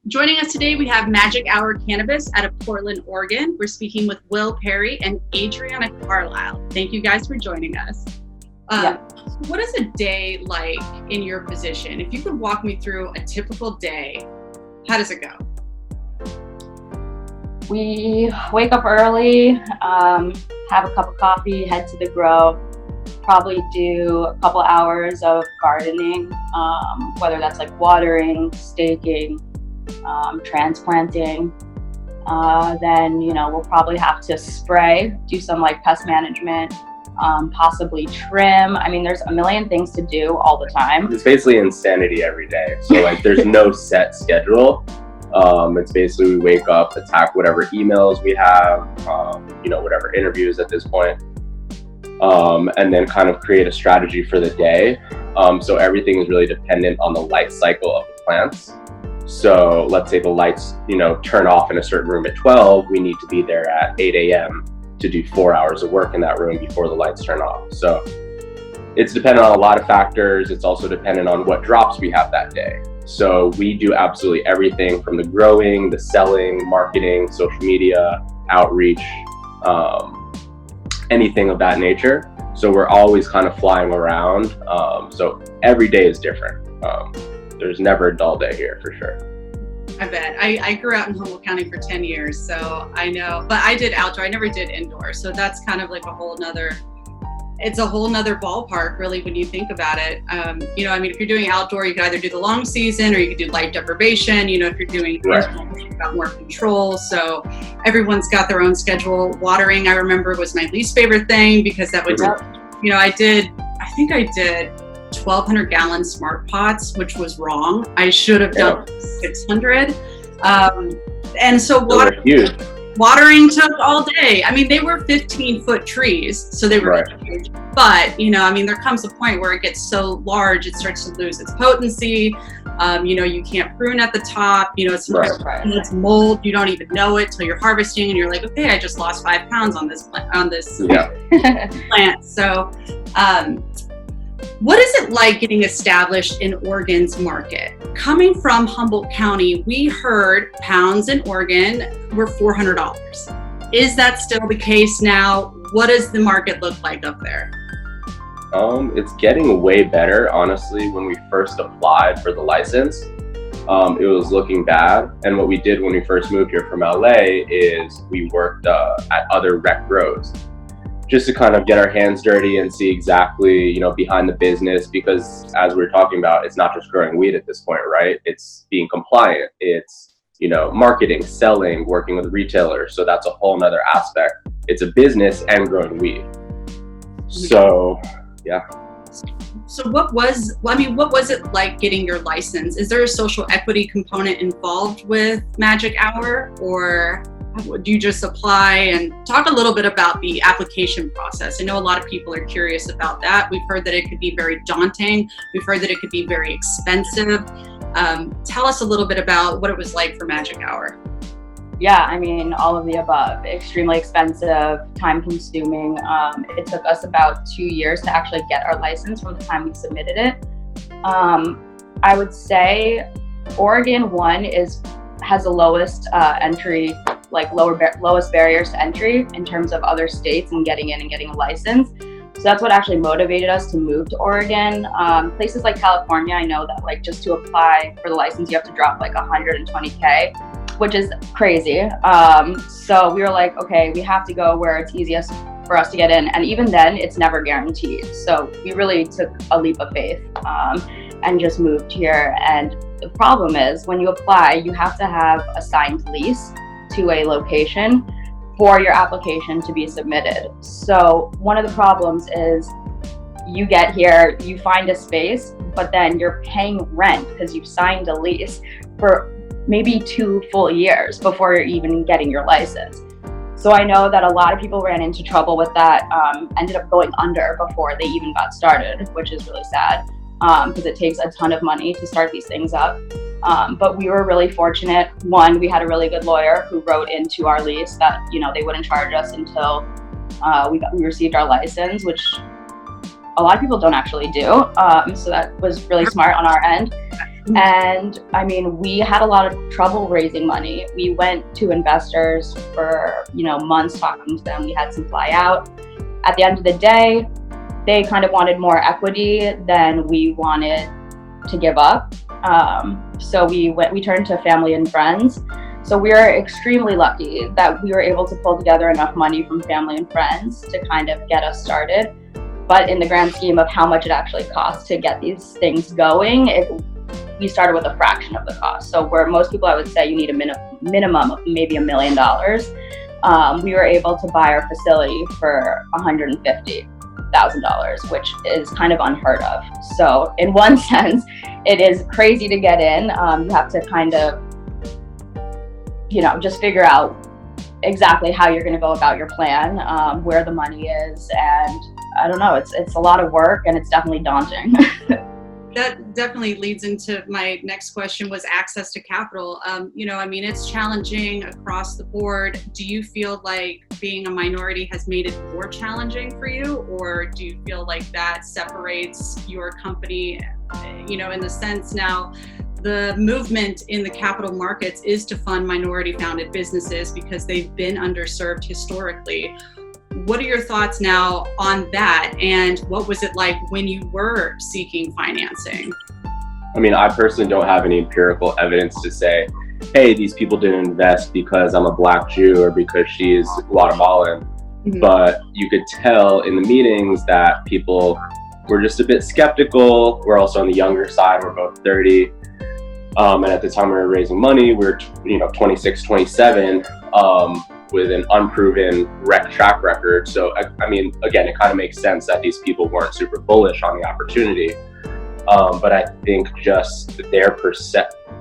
Joining us today, we have Magic Hour Cannabis out of Portland, Oregon. We're speaking with Will Perry and Adriana Carlile. Thank you guys for joining us. What is a day like in your position? If you could walk me through a typical day, how does it go? We wake up early, have a cup of coffee, head to the grow, probably do a couple hours of gardening, whether that's like watering, staking, transplanting. Then, we'll probably have to spray, do some like pest management, possibly trim. I mean, there's a million things to do all the time. It's basically insanity every day. So like there's no set schedule. It's basically we wake up, attack whatever emails we have, whatever interviews at this point, and then kind of create a strategy for the day. So everything is really dependent on the light cycle of the plants. So let's say the lights, turn off in a certain room at 12, we need to be there at 8 a.m. to do 4 hours of work in that room before the lights turn off. So it's dependent on a lot of factors. It's also dependent on what drops we have that day. So we do absolutely everything from the growing, the selling, marketing, social media, outreach, anything of that nature. So we're always kind of flying around. So every day is different. There's never a dull day here for sure. I bet. I grew out in Humboldt County for 10 years, so I know, but I did outdoor, I never did indoor. So that's kind of like it's a whole nother ballpark really when you think about it. If you're doing outdoor, you can either do the long season or you could do light deprivation. If you're doing indoor, you've got more control. So everyone's got their own schedule. Watering, I remember, was my least favorite thing because that would, I think I did 1,200 gallon smart pots, which was wrong. I should have done 600. And so watering took all day. I mean, they were 15-foot trees, so they were huge. But, there comes a point where it gets so large, it starts to lose its potency. You can't prune at the top. It's mold. You don't even know it till you're harvesting, and you're like, okay, I just lost 5 pounds on this plant. So, what is it like getting established in Oregon's market? Coming from Humboldt County, we heard pounds in Oregon were $400. Is that still the case now? What does the market look like up there? It's getting way better, honestly. When we first applied for the license, it was looking bad. And what we did when we first moved here from LA is we worked at other rec grows, just to kind of get our hands dirty and see exactly, behind the business, because as we were talking about, it's not just growing weed at this point, right? It's being compliant. It's, marketing, selling, working with retailers. So that's a whole nother aspect. It's a business and growing weed. So, yeah. So what was it like getting your license? Is there a social equity component involved with Magic Hour, or do you just apply? And talk a little bit about the application process. I know a lot of people are curious about that. We've heard that it could be very daunting. We've heard that it could be very expensive. Tell us a little bit about what it was like for Magic Hour. Yeah, all of the above. Extremely expensive, time consuming. It took us about 2 years to actually get our license from the time we submitted it. I would say Oregon has the lowest entry, like lowest barriers to entry in terms of other states and getting in and getting a license. So that's what actually motivated us to move to Oregon. Places like California, I know that like just to apply for the license, you have to drop like $120K, which is crazy. So we were like, okay, we have to go where it's easiest for us to get in. And even then, it's never guaranteed. So we really took a leap of faith and just moved here. And the problem is when you apply, you have to have a signed lease to a location for your application to be submitted. So one of the problems is you get here, you find a space, but then you're paying rent because you've signed a lease for maybe 2 full years before you're even getting your license. So I know that a lot of people ran into trouble with that, ended up going under before they even got started, which is really sad because it takes a ton of money to start these things up. But we were really fortunate. One, we had a really good lawyer who wrote into our lease that, they wouldn't charge us until we received our license, which a lot of people don't actually do. So that was really smart on our end. And I mean, we had a lot of trouble raising money. We went to investors for, months talking to them. We had some fly out. At the end of the day, they kind of wanted more equity than we wanted to give up. So we turned to family and friends. So we are extremely lucky that we were able to pull together enough money from family and friends to kind of get us started. But in the grand scheme of how much it actually costs to get these things going, we started with a fraction of the cost. So where most people, I would say, you need a minimum of maybe $1 million. We were able to buy our facility for $150,000, which is kind of unheard of. So in one sense, it is crazy to get in. You have to kind of, just figure out exactly how you're going to go about your plan, where the money is, and I don't know. It's a lot of work, and it's definitely daunting. That definitely leads into my next question, was access to capital. It's challenging across the board. Do you feel like being a minority has made it more challenging for you, or do you feel like that separates your company, in the sense now the movement in the capital markets is to fund minority founded businesses because they've been underserved historically. What are your thoughts now on that? And what was it like when you were seeking financing? I mean, I personally don't have any empirical evidence to say, hey, these people didn't invest because I'm a Black Jew or because she's Guatemalan. Mm-hmm. But you could tell in the meetings that people were just a bit skeptical. We're also on the younger side. We're both 30. And at the time we were raising money, we were 26, 27. With an unproven track record. So, I mean, again, it kind of makes sense that these people weren't super bullish on the opportunity. But I think just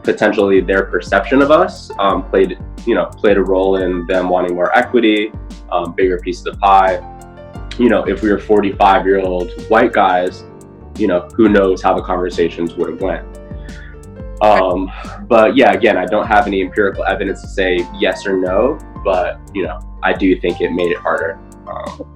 potentially their perception of us played a role in them wanting more equity, bigger piece of the pie. If we were 45-year-old white guys, who knows how the conversations would have went. But yeah, again, I don't have any empirical evidence to say yes or no, but I do think it made it harder.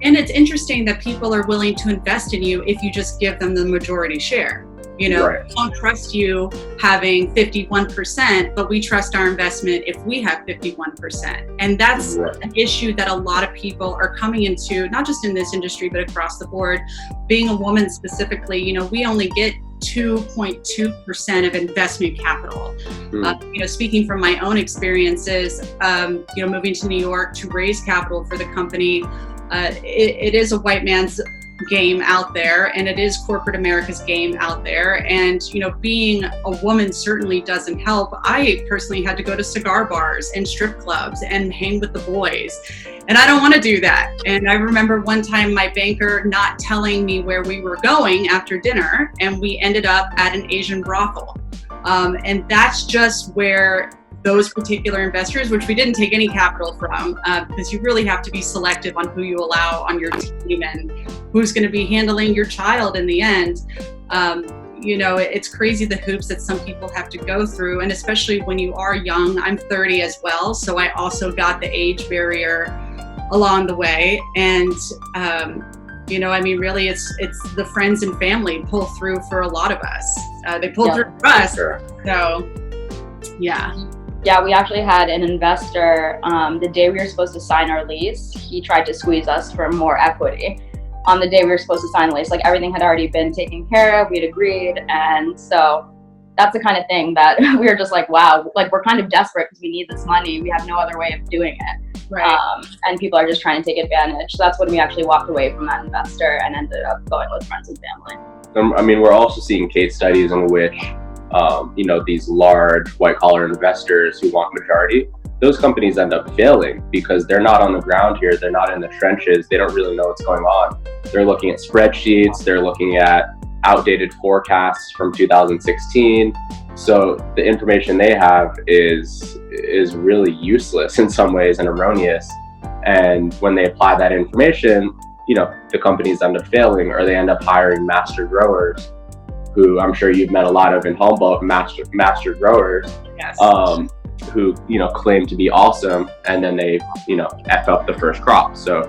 And it's interesting that people are willing to invest in you if you just give them the majority share. Right. We don't trust you having 51%, but we trust our investment if we have 51%. And that's an issue that a lot of people are coming into, not just in this industry, but across the board. Being a woman specifically, we only get 2.2% of investment capital. Speaking from my own experiences, moving to New York to raise capital for the company, it is a white man's game out there, and it is corporate America's game out there. And being a woman certainly doesn't help. I personally had to go to cigar bars and strip clubs and hang with the boys, and I don't want to do that. And I remember one time my banker not telling me where we were going after dinner, and we ended up at an Asian brothel. And that's just where those particular investors, which we didn't take any capital from, because you really have to be selective on who you allow on your team and who's going to be handling your child in the end. It's crazy the hoops that some people have to go through, and especially when you are young. I'm 30 as well, so I also got the age barrier along the way. And really it's the friends and family pull through for a lot of us. They pull through for us. Sure. So yeah. Yeah, we actually had an investor, the day we were supposed to sign our lease, he tried to squeeze us for more equity. On the day we were supposed to sign the lease, like everything had already been taken care of, we'd agreed. And so that's the kind of thing that we were just like, wow, like we're kind of desperate because we need this money. We have no other way of doing it. Right. And people are just trying to take advantage. So that's when we actually walked away from that investor and ended up going with friends and family. We're also seeing case studies in which these large white collar investors who want majority, those companies end up failing because they're not on the ground here. They're not in the trenches. They don't really know what's going on. They're looking at spreadsheets. They're looking at outdated forecasts from 2016. So the information they have is really useless in some ways and erroneous. And when they apply that information, the companies end up failing, or they end up hiring master growers, who I'm sure you've met a lot of in Humboldt, master growers, yes. Who claim to be awesome, and then they F up the first crop. So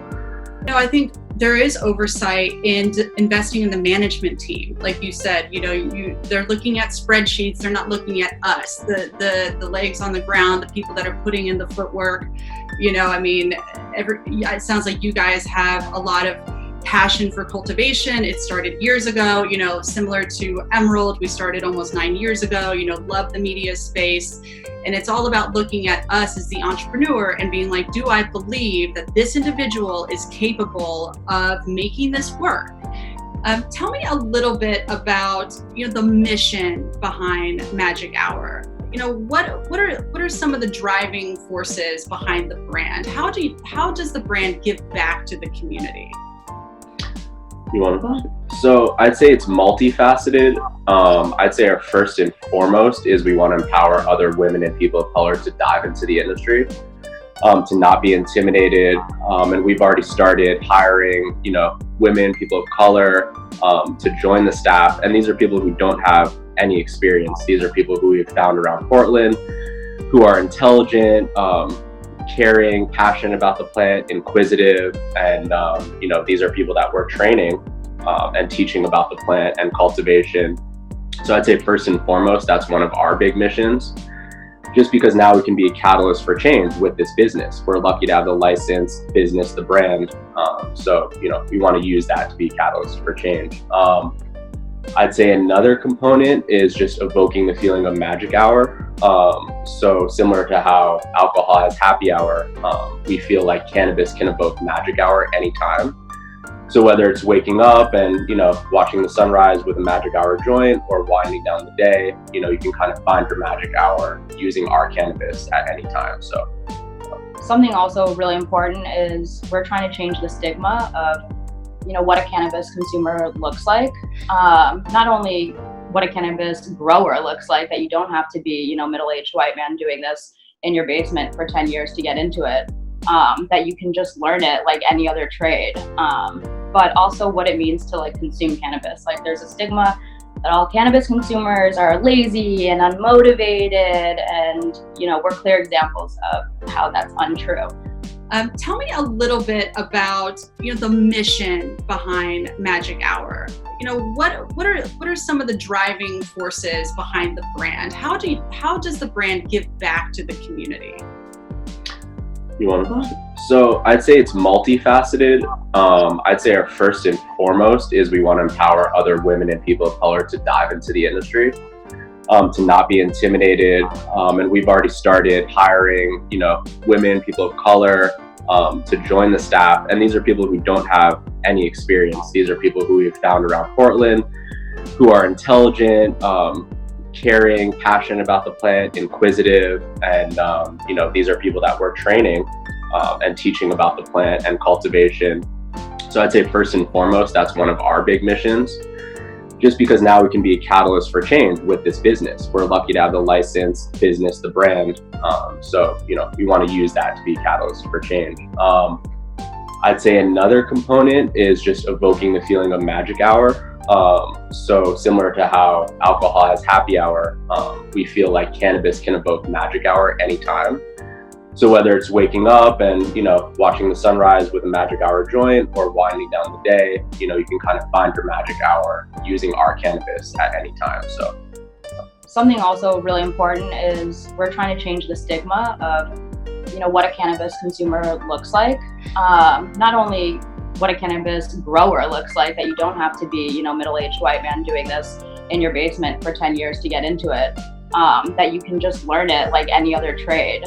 I think there is oversight in investing in the management team. Like you said, they're looking at spreadsheets. They're not looking at us, the legs on the ground, the people that are putting in the footwork. It sounds like you guys have a lot of passion for cultivation. It started years ago, similar to Emerald. We started almost 9 years ago, love the media space. And it's all about looking at us as the entrepreneur and being like, do I believe that this individual is capable of making this work? Tell me a little bit about, the mission behind Magic Hour. What are some of the driving forces behind the brand? How does the brand give back to the community? So I'd say it's multifaceted. I'd say our first and foremost is we want to empower other women and people of color to dive into the industry, to not be intimidated. And we've already started hiring, women, people of color, to join the staff. And these are people who don't have any experience. These are people who we've found around Portland, who are intelligent, caring, passionate about the plant, inquisitive, and these are people that we're training and teaching about the plant and cultivation. So I'd say first and foremost, that's one of our big missions, just because now we can be a catalyst for change with this business. We're lucky to have the license, business, the brand. So we want to use that to be a catalyst for change. I'd say another component is just evoking the feeling of Magic Hour. So similar to how alcohol has happy hour, we feel like cannabis can evoke Magic Hour anytime. So whether it's waking up and, watching the sunrise with a Magic Hour joint or winding down the day, you can kind of find your Magic Hour using our cannabis at any time. So something also really important is we're trying to change the stigma of what a cannabis consumer looks like. Not only what a cannabis grower looks like, that you don't have to be, middle-aged white man doing this in your basement for 10 years to get into it, that you can just learn it like any other trade. But also what it means to consume cannabis. There's a stigma that all cannabis consumers are lazy and unmotivated, and we're clear examples of how that's untrue. Tell me a little bit about the mission behind Magic Hour. What are some of the driving forces behind the brand? How does the brand give back to the community? So I'd say it's multifaceted. I'd say our first and foremost is we want to empower other women and people of color to dive into the industry, to not be intimidated. And we've already started hiring, women, people of color, to join the staff. And these are people who don't have any experience. These are people who we've found around Portland, who are intelligent, caring, passionate about the plant, inquisitive, and these are people that we're training and teaching about the plant and cultivation. So I'd say first and foremost, that's one of our big missions, just because now we can be a catalyst for change with this business. We're lucky to have the license, business, the brand. So we want to use that to be a catalyst for change. I'd say another component is just evoking the feeling of Magic Hour. So similar to how alcohol has happy hour, we feel like cannabis can evoke Magic Hour anytime. So whether it's waking up and, watching the sunrise with a Magic Hour joint or winding down the day, you can kind of find your Magic Hour using our cannabis at any time. So something also really important is we're trying to change the stigma of, what a cannabis consumer looks like. Not only what a cannabis grower looks like, that you don't have to be, middle-aged white man doing this in your basement for 10 years to get into it, that you can just learn it like any other trade.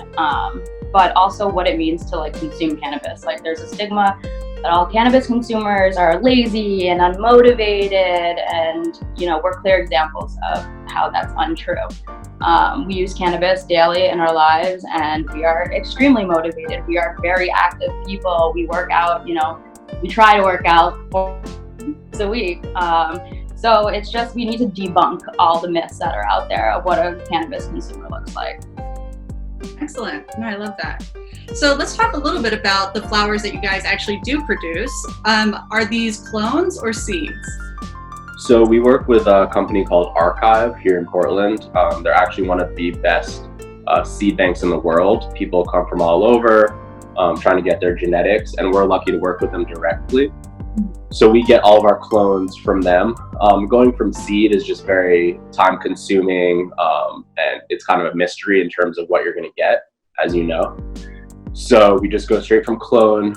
But also what it means to consume cannabis. There's a stigma that all cannabis consumers are lazy and unmotivated, and we're clear examples of how that's untrue. We use cannabis daily in our lives, and we are extremely motivated. We are very active people. We work out, we try to work out 4 days a week. So it's just, we need to debunk all the myths that are out there of what a cannabis consumer looks like. Excellent. No, I love that. So let's talk a little bit about the flowers that you guys actually do produce. Are these clones or seeds? So we work with a company called Archive here in Portland. They're actually one of the best seed banks in the world. People come from all over trying to get their genetics, and we're lucky to work with them directly. So we get all of our clones from them. Going from seed is just very time consuming, and it's kind of a mystery in terms of what you're going to get, as you know. So we just go straight from clone,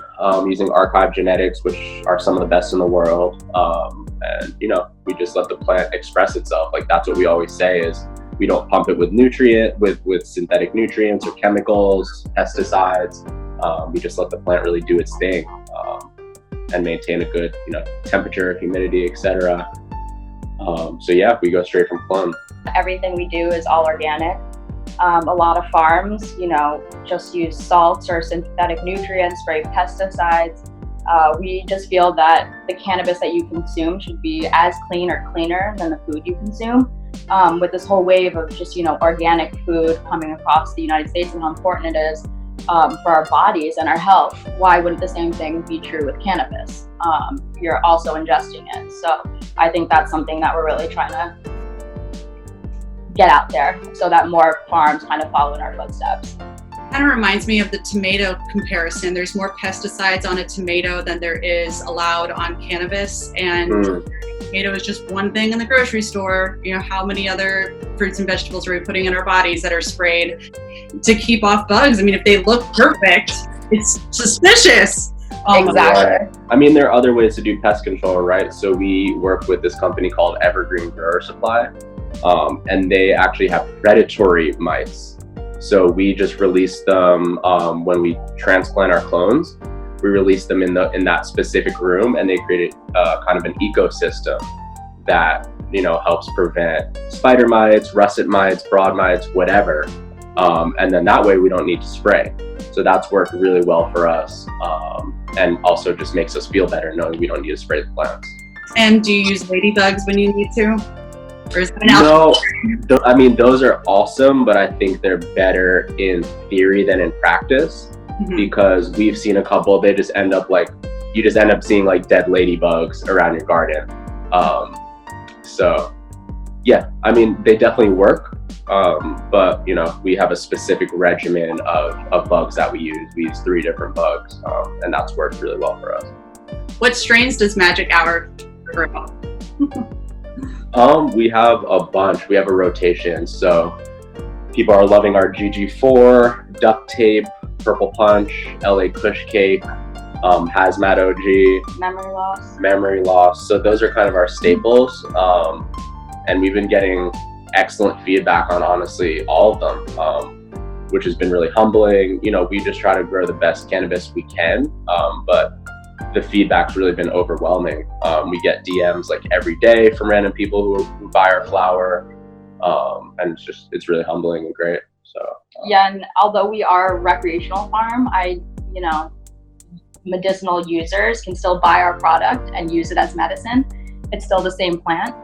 using archive genetics, which are some of the best in the world. And, you know, we just let the plant express itself. Like, that's what we always say is we don't pump it with with synthetic nutrients or chemicals, pesticides. We just let the plant really do its thing, and maintain a good, you know, temperature, humidity, etc. So yeah, we go straight from clone. Everything we do is all organic. A lot of farms, you know, just use salts or synthetic nutrients, spray pesticides. We just feel that the cannabis that you consume should be as clean or cleaner than the food you consume. With this whole wave of just, you know, organic food coming across the United States and how important it is for our bodies and our health, why wouldn't the same thing be true with cannabis? You're also ingesting it. So I think that's something that we're really trying to get out there so that more farms kind of follow in our footsteps. Kind of reminds me of the tomato comparison. There's more pesticides on a tomato than there is allowed on cannabis, and tomato is just one thing in the grocery store. You know, how many other fruits and vegetables are we putting in our bodies that are sprayed to keep off bugs? I mean, if they look perfect, it's suspicious. Exactly. I mean, there are other ways to do pest control, right? So we work with this company called Evergreen Grower Supply, and they actually have predatory mites. So we just release them when we transplant our clones. We release them in that specific room, and they create kind of an ecosystem that, you know, helps prevent spider mites, russet mites, broad mites, whatever. And then that way we don't need to spray. So that's worked really well for us, and also just makes us feel better knowing we don't need to spray the plants. And do you use ladybugs when you need to? Or is that an No, I mean, those are awesome, but I think they're better in theory than in practice, because we've seen a couple, they just end up like, you just end up seeing like dead ladybugs around your garden. So yeah, I mean, they definitely work, but you know, we have a specific regimen of bugs that we use. We use 3 different bugs, and that's worked really well for us. What strains does Magic Hour grow? We have a bunch. We have a rotation. So people are loving our GG4, Duct Tape, Purple Punch, LA Kush Cake, Hazmat OG, Memory Loss. So those are kind of our staples. And we've been getting excellent feedback on honestly all of them, which has been really humbling. You know, we just try to grow the best cannabis we can, but the feedback's really been overwhelming. We get DMs like every day from random people who buy our flower, and it's really humbling and great. So yeah, and although we are a recreational farm, you know, medicinal users can still buy our product and use it as medicine. It's still the same plant.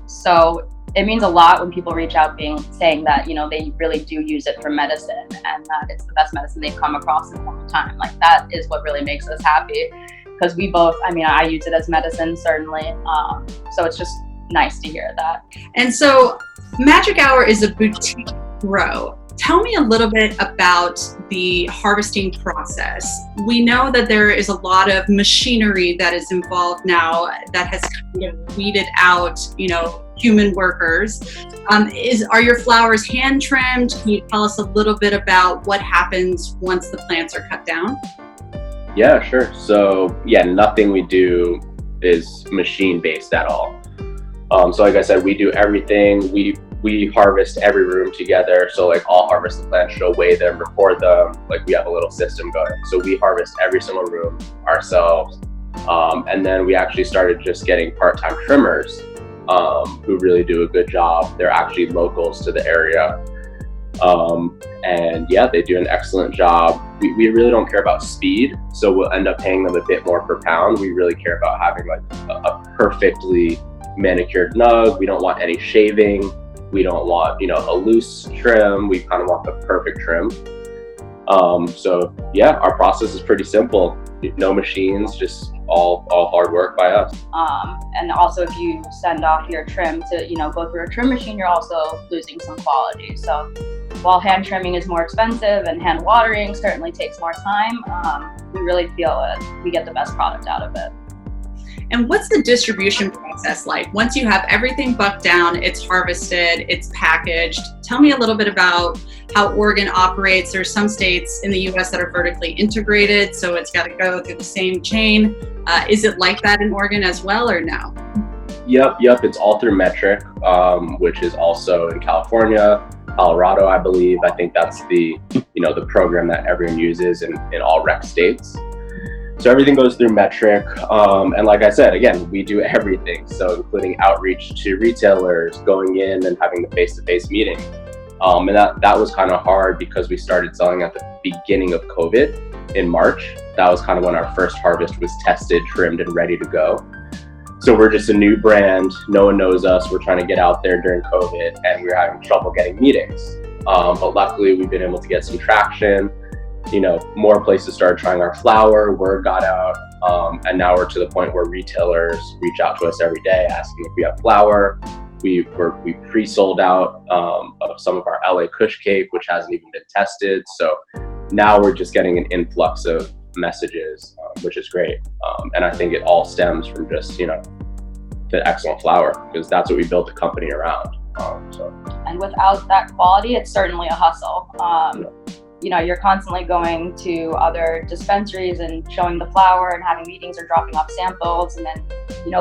So it means a lot when people reach out saying that, you know, they really do use it for medicine and that it's the best medicine they've come across in a long time. Like, that is what really makes us happy, because we both, I mean, I use it as medicine, certainly. So it's just nice to hear that. And so Magic Hour is a boutique grow. Tell me a little bit about the harvesting process. We know that there is a lot of machinery that is involved now that has kind of weeded out, you know, human workers. Are your flowers hand trimmed? Can you tell us a little bit about what happens once the plants are cut down? Yeah, sure. So yeah, nothing we do is machine based at all. So like I said, we do everything. We harvest every room together. So like, I'll harvest the plants, she'll weigh them, record them. Like, we have a little system going. So we harvest every single room ourselves. And then we actually started just getting part-time trimmers, who really do a good job. They're actually locals to the area. And yeah, they do an excellent job. We really don't care about speed, so we'll end up paying them a bit more per pound. We really care about having like a perfectly manicured nug. We don't want any shaving. We don't want, you know, a loose trim. We kind of want the perfect trim. So yeah, our process is pretty simple. No machines, just all hard work by us. And also, if you send off your trim to, you know, go through a trim machine, you're also losing some quality. So while hand trimming is more expensive and hand watering certainly takes more time, we really feel we get the best product out of it. And what's the distribution process like? Once you have everything bucked down, it's harvested, it's packaged. Tell me a little bit about how Oregon operates. There's some states in the US that are vertically integrated, so it's got to go through the same chain. Is it like that in Oregon as well, or no? Yep. It's all through Metric, which is also in California, Colorado, I believe. I think that's the program that everyone uses in all rec states. So everything goes through Metric. And like I said, again, we do everything. So including outreach to retailers, going in and having the face-to-face meetings. And that was kind of hard because we started selling at the beginning of COVID in March. That was kind of when our first harvest was tested, trimmed, and ready to go. So we're just a new brand. No one knows us. We're trying to get out there during COVID, and we were having trouble getting meetings. But luckily, we've been able to get some traction. More places started trying our flower, word got out, and now we're to the point where retailers reach out to us every day asking if we have flower. We pre-sold out of some of our LA Kush cake, which hasn't even been tested. So now we're just getting an influx of messages, which is great. And I think it all stems from just, the excellent flower, because that's what we built the company around. And without that quality, it's certainly a hustle. You're constantly going to other dispensaries and showing the flower and having meetings or dropping off samples, and then,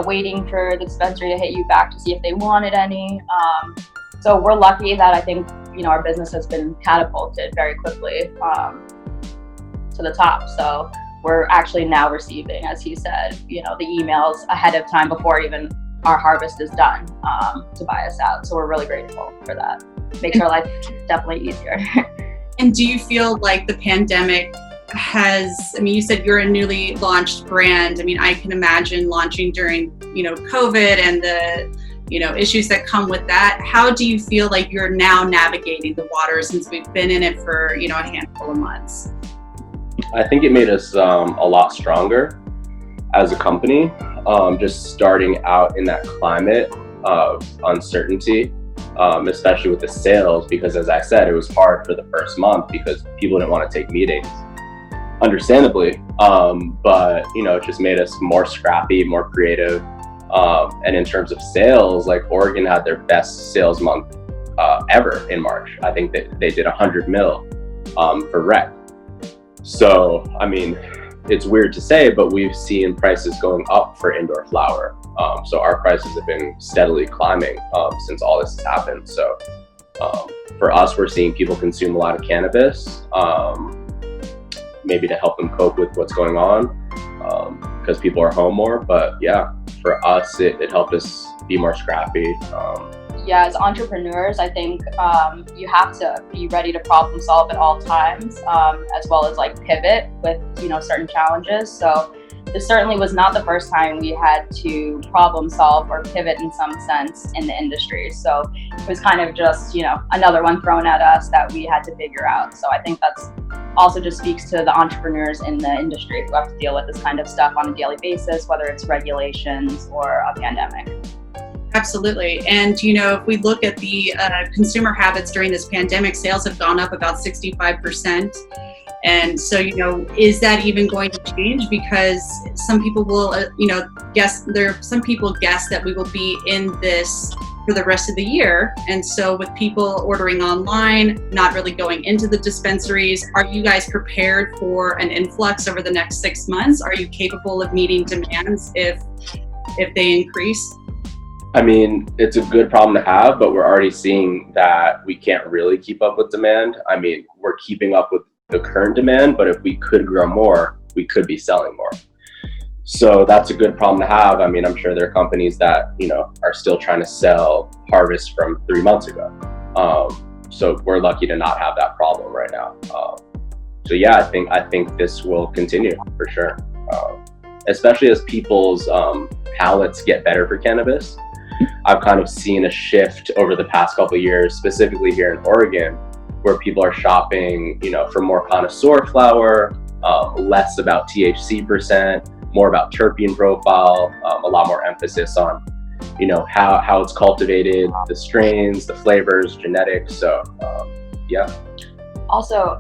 waiting for the dispensary to hit you back to see if they wanted any. So we're lucky that I think, our business has been catapulted very quickly to the top. So we're actually now receiving, as he said, the emails ahead of time before even our harvest is done to buy us out. So we're really grateful for that. Makes our life definitely easier. And do you feel like the pandemic you said you're a newly launched brand. I can imagine launching during, COVID and the, issues that come with that. How do you feel like you're now navigating the water since we've been in it for, a handful of months? I think it made us a lot stronger as a company, just starting out in that climate of uncertainty. Especially with the sales, because as I said, it was hard for the first month because people didn't want to take meetings, understandably. But it just made us more scrappy, more creative. And in terms of sales, like Oregon had their best sales month ever in March. I think that they did 100 mil for rec. So, it's weird to say, but we've seen prices going up for indoor flower. So our prices have been steadily climbing since all this has happened. So for us, we're seeing people consume a lot of cannabis, maybe to help them cope with what's going on, because people are home more. But yeah, for us, it helped us be more scrappy. As entrepreneurs, I think you have to be ready to problem solve at all times, as well as pivot with certain challenges. So this certainly was not the first time we had to problem solve or pivot in some sense in the industry. So it was kind of just another one thrown at us that we had to figure out. So I think that's also just speaks to the entrepreneurs in the industry who have to deal with this kind of stuff on a daily basis, whether it's regulations or a pandemic. Absolutely. And, if we look at the consumer habits during this pandemic, sales have gone up about 65%. And so, is that even going to change? Because some people will, some people guess that we will be in this for the rest of the year. And so with people ordering online, not really going into the dispensaries, are you guys prepared for an influx over the next 6 months? Are you capable of meeting demands if they increase? It's a good problem to have, but we're already seeing that we can't really keep up with demand. We're keeping up with the current demand, but if we could grow more, we could be selling more. So that's a good problem to have. I'm sure there are companies that, are still trying to sell harvest from 3 months ago. So we're lucky to not have that problem right now. So yeah, I think this will continue for sure. Especially as people's palates get better for cannabis. I've kind of seen a shift over the past couple of years, specifically here in Oregon, where people are shopping, for more connoisseur flower, less about THC percent, more about terpene profile, a lot more emphasis on, how it's cultivated, the strains, the flavors, genetics. So, yeah. Also,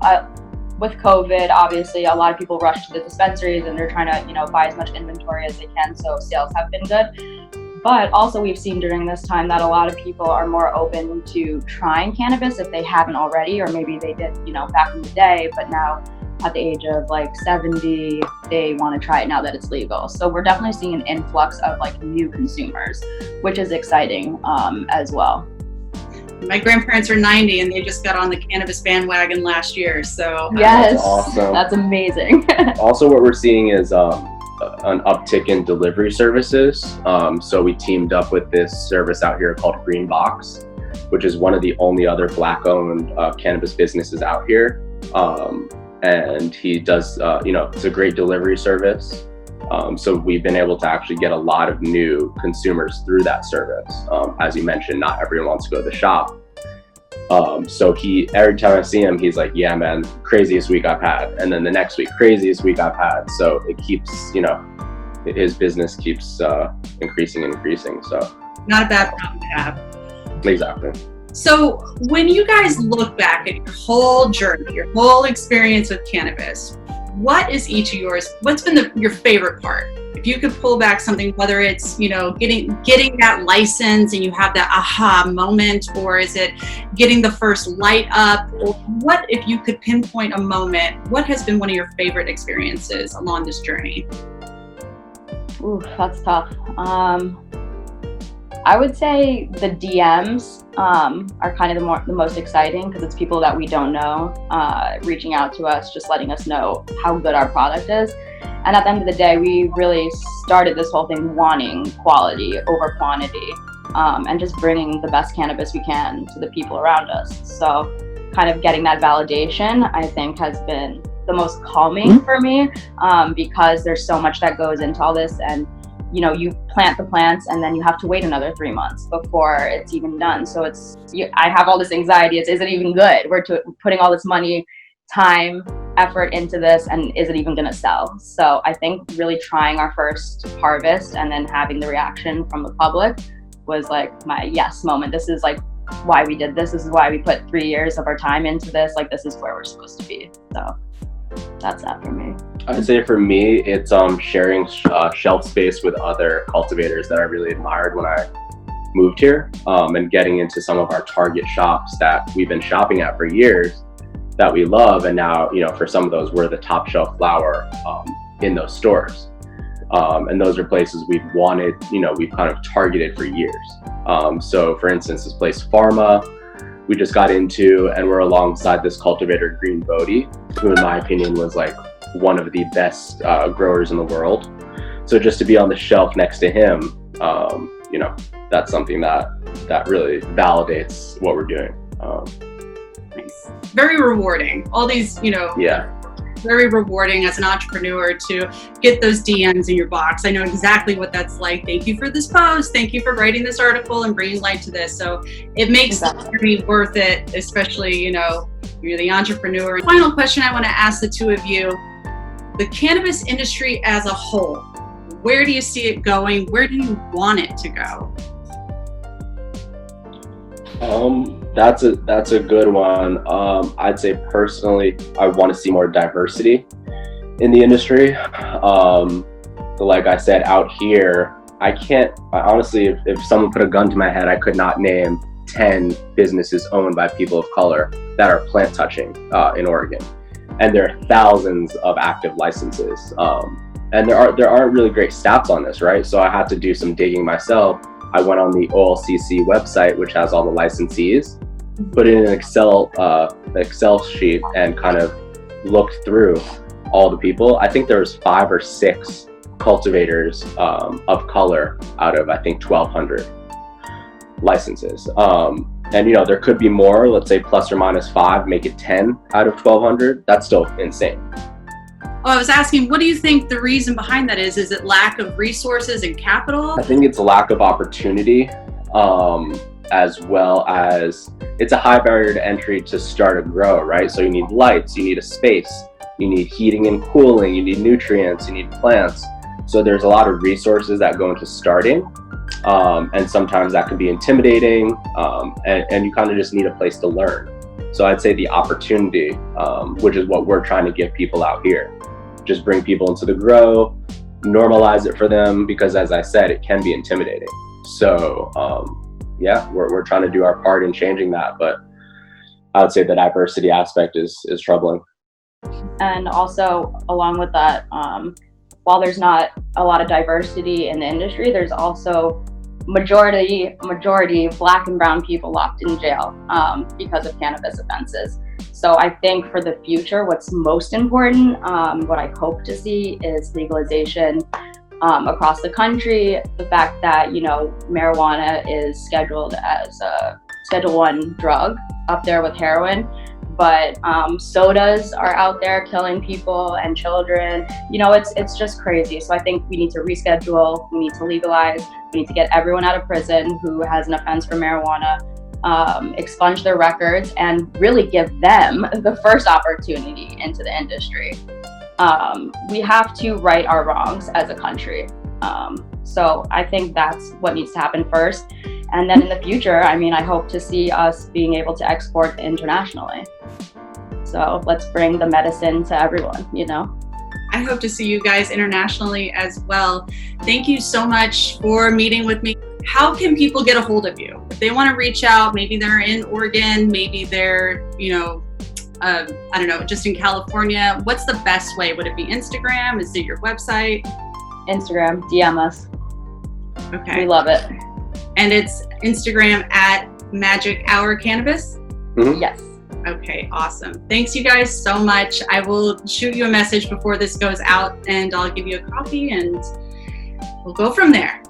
with COVID, obviously, a lot of people rush to the dispensaries and they're trying to, buy as much inventory as they can. So sales have been good. But also we've seen during this time that a lot of people are more open to trying cannabis if they haven't already, or maybe they did, back in the day, but now at the age of like 70, they want to try it now that it's legal. So we're definitely seeing an influx of like new consumers, which is exciting as well. My grandparents are 90 and they just got on the cannabis bandwagon last year. So yes, that's awesome. That's amazing. Also, what we're seeing is an uptick in delivery services. So we teamed up with this service out here called Green Box, which is one of the only other Black-owned cannabis businesses out here. And he does, it's a great delivery service. So we've been able to actually get a lot of new consumers through that service. As you mentioned, not everyone wants to go to the shop. So every time I see him, he's like, yeah, man, craziest week I've had. And then the next week, craziest week I've had. So it keeps, his business keeps increasing and increasing. So not a bad problem to have. Exactly. So when you guys look back at your whole journey, your whole experience with cannabis, what is each of yours? What's been your favorite part? If you could pull back something, whether it's, getting that license and you have that aha moment, or is it getting the first light up? Or what, if you could pinpoint a moment, what has been one of your favorite experiences along this journey? Ooh, that's tough. I would say the DMs are kind of the most exciting, because it's people that we don't know reaching out to us, just letting us know how good our product is. And at the end of the day, we really started this whole thing wanting quality over quantity, and just bringing the best cannabis we can to the people around us. So kind of getting that validation, I think, has been the most calming for me, because there's so much that goes into all this. And you plant the plants and then you have to wait another 3 months before it's even done. So I have all this anxiety. Is it even good? We're putting all this money, time, effort into this, and is it even going to sell? So I think really trying our first harvest and then having the reaction from the public was like my yes moment. This is like why we did this. This is why we put 3 years of our time into this. Like, this is where we're supposed to be. So that's that for me. I'd say for me, it's sharing shelf space with other cultivators that I really admired when I moved here, and getting into some of our target shops that we've been shopping at for years that we love. And now, for some of those, we're the top shelf flower in those stores. And those are places we've wanted, we've kind of targeted for years. So for instance, this place Pharma, we just got into, and we're alongside this cultivator, Green Bodhi, who in my opinion was like one of the best growers in the world. So just to be on the shelf next to him, that's something that really validates what we're doing. Nice. Very rewarding. All these, Yeah. Very rewarding as an entrepreneur to get those DMs in your box. I know exactly what that's like. Thank you for this post. Thank you for writing this article and bringing light to this. So it makes the journey worth it, especially, you're the entrepreneur. Final question I want to ask the two of you. The cannabis industry as a whole, where do you see it going? Where do you want it to go? That's a good one. I'd say personally, I want to see more diversity in the industry. Like I said, out here, I honestly, if someone put a gun to my head, I could not name 10 businesses owned by people of color that are plant touching in Oregon. And there are thousands of active licenses. And there aren't really great stats on this, right? So I had to do some digging myself. I went on the OLCC website, which has all the licensees, put it in an Excel sheet and kind of looked through all the people. I think there was 5 or 6 cultivators of color out of, I think, 1,200 licenses. And there could be more, let's say plus or minus 5, make it 10 out of 1,200. That's still insane. Oh, I was asking, what do you think the reason behind that is? Is it lack of resources and capital? I think it's a lack of opportunity, as well as it's a high barrier to entry to start a grow, right? So you need lights, you need a space, you need heating and cooling, you need nutrients, you need plants. So there's a lot of resources that go into starting, and sometimes that can be intimidating, and you kind of just need a place to learn. So I'd say the opportunity, which is what we're trying to give people out here, just bring people into the grow, normalize it for them, because as I said, it can be intimidating. So yeah, we're trying to do our part in changing that, but I would say the diversity aspect is troubling. And also along with that, while there's not a lot of diversity in the industry, there's also majority Black and brown people locked in jail because of cannabis offenses. So I think for the future, what's most important, what I hope to see is legalization across the country. The fact that, you know, marijuana is scheduled as a Schedule I drug up there with heroin, but sodas are out there killing people and children. You know, it's just crazy. So I think we need to reschedule, we need to legalize, we need to get everyone out of prison who has an offense for marijuana, expunge their records, and really give them the first opportunity into the industry. We have to right our wrongs as a country. So I think that's what needs to happen first. And then in the future, I mean, I hope to see us being able to export internationally. So let's bring the medicine to everyone, you know? I hope to see you guys internationally as well. Thank you so much for meeting with me. How can people get a hold of you? If they want to reach out, maybe they're in Oregon, maybe they're, you know, I don't know, just in California. What's the best way? Would it be Instagram? Is it your website? Instagram, DM us. Okay. We love it. And it's Instagram at Magic Hour Cannabis? Mm-hmm. Yes. Okay, awesome. Thanks you guys so much. I will shoot you a message before this goes out and I'll give you a copy and we'll go from there.